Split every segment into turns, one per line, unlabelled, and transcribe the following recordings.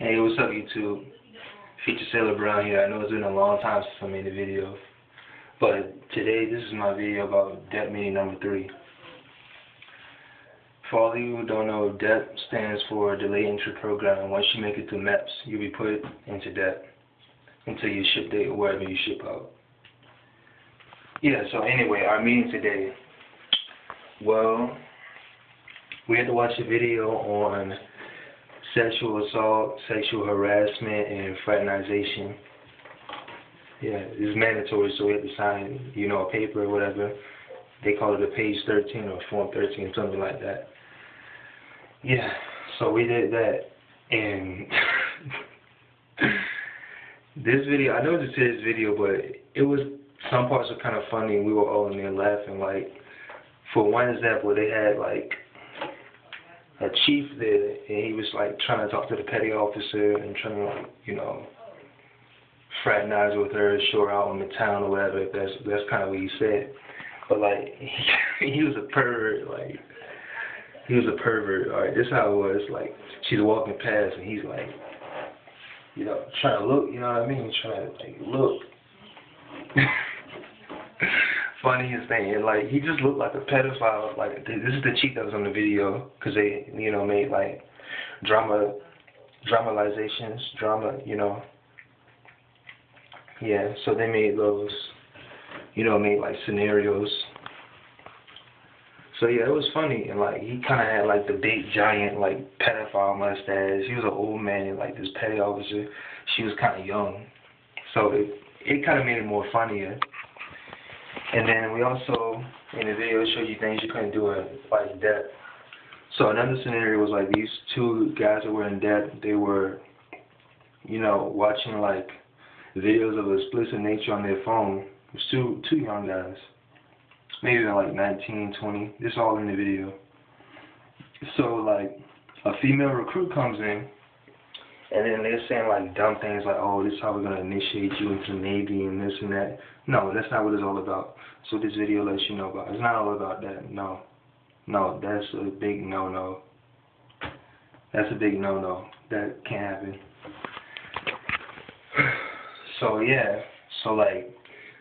Hey, what's up YouTube? Feature Sailor Brown here. I know it's been a long time since I made a video, but today this is my video about DEP Meeting number 3. For all of you who don't know, DEP stands for Delayed Entry Program. Once you make it to MEPS, you'll be put into DEP until your ship date or wherever you ship out. Yeah, so anyway, our meeting today. Well, we had to watch a video on sexual assault, sexual harassment, and fraternization. Yeah, it's mandatory, so we have to sign, a paper or whatever. They call it a page 13 or form 13, something like that. Yeah, so we did that, and this video, I know this is video, but some parts were kind of funny, and we were all in there laughing. Like, for one example, they had, a chief there, and he was trying to talk to the petty officer and trying to fraternize with her, show her out on the town or whatever. That's kind of what he said. But he was a pervert. He was a pervert. All right, this is how it was. She's walking past, and he's trying to look. You know what I mean? Trying to look. Funniest thing, and he just looked like a pedophile. This is the chief that was on the video, because they, made dramatizations, yeah. So they made those, made scenarios. So yeah, it was funny, and he kind of had the big giant pedophile mustache. He was an old man, and this petty officer, she was kind of young. So it kind of made it more funnier. And then we also, in the video, showed you things you couldn't do in DEP. So another scenario was these two guys that were in DEP, they were, watching videos of explicit nature on their phone. It was two young guys. Maybe they're 19, 20. This all in the video. So a female recruit comes in, and then they're saying dumb things oh, this is how we're going to initiate you into the Navy and this and that. No, that's not what it's all about. So this video lets you know about. It's not all about that. No, that's a big no-no. That's a big no-no. That can't happen. So yeah,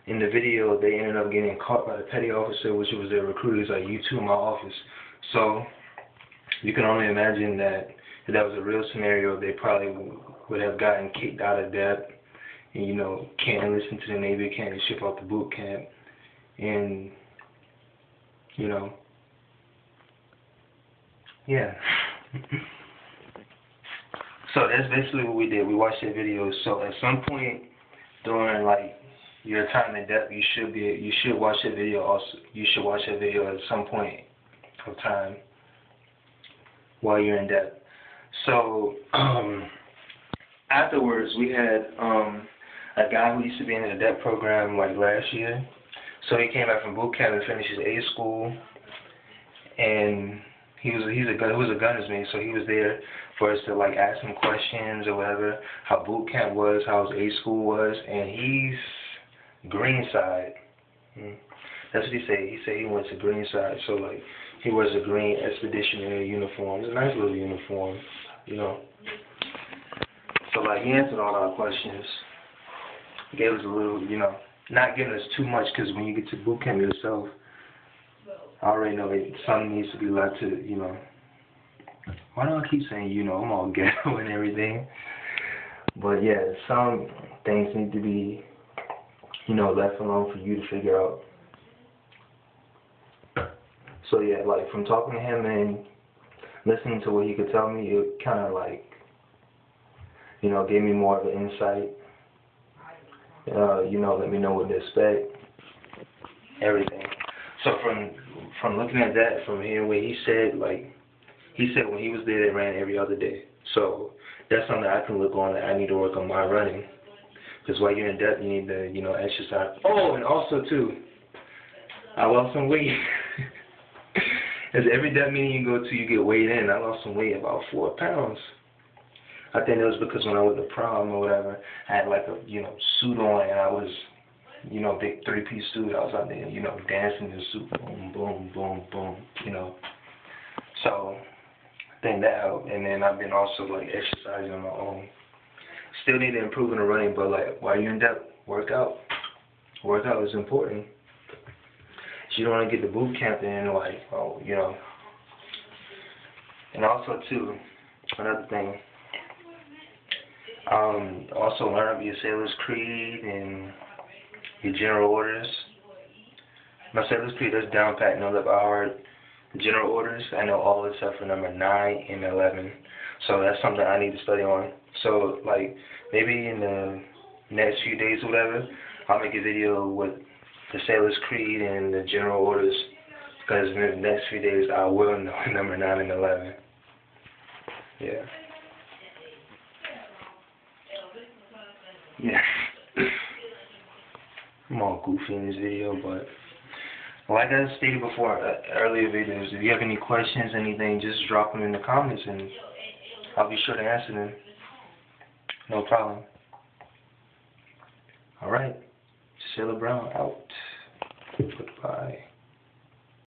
in the video, they ended up getting caught by the petty officer, which was their recruiter. He's you two in my office. So you can only imagine that if that was a real scenario, they probably would have gotten kicked out of DEP, and can't enlist into the Navy, can't ship out the boot camp, and yeah. So that's basically what we did. We watched that video. So at some point during your time in DEP, you should watch that video. Also, you should watch that video at some point of time while you're in DEP. So afterwards, we had a guy who used to be in the DEP program last year. So he came back from boot camp and finished his A school, and he was a gunner's mate. So he was there for us to ask him questions or whatever, how boot camp was, how his A school was, and he's green side. That's what he said. He said he went to green side. So he wears a green expeditionary uniform. It's a nice little uniform, So he answered all our questions. He gave us a little, not giving us too much, because when you get to boot camp yourself, I already know that something needs to be left to, Why do I keep saying, I'm all ghetto and everything? But yeah, some things need to be, left alone for you to figure out. So yeah, from talking to him and listening to what he could tell me, it kind of gave me more of an insight. Let me know what to expect. Everything. So from looking at that, from hearing what he said, he said when he was there, they ran every other day. So that's something that I can look on. That I need to work on my running. Because while you're in DEP, you need to, exercise. Oh, and also too, I lost some weight. As every DEP meeting you go to, you get weighed in. I lost some weight, about 4 pounds. I think it was because when I went to prom or whatever, I had a suit on, and I was, big 3-piece suit. I was out there, dancing in the suit, boom, boom, boom, boom, So think that helped. And then I've been also like exercising on my own. Still need to improve in the running, but like while you're in depth, work out. Workout is important. You don't want to get the boot camp in like, oh, you know. And also too, another thing, also learn up your sailor's creed and your general orders. My sailor's creed is down pat, no left by heart. General orders, I know all except for number 9 and 11. So that's something I need to study on. So like maybe in the next few days or whatever, I'll make a video with the sailor's creed and the general orders. Because in the next few days I will know number 9 and 11. Yeah. Yeah. I'm all goofy in this video, but like I stated before, earlier videos, if you have any questions, anything, just drop them in the comments and I'll be sure to answer them. No problem. Alright. Sailor Brown out.